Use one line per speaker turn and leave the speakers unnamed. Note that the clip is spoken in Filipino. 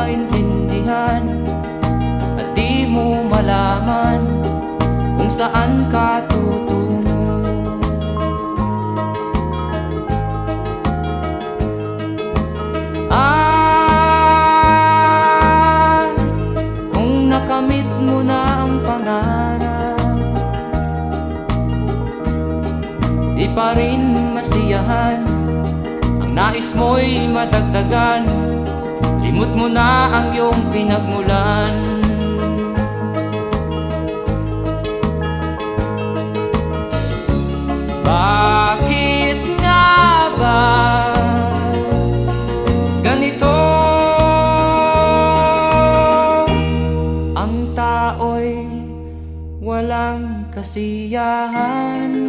maintindihan at di mo malaman kung saan ka tutungo. Kung nakamit mo na ang pangarap, di pa rin masiyahan, ang nais mo'y madagdagan, limot mo na ang iyong pinagmulan. Bakit nga ba ganito? Ang tao'y walang kasiyahan.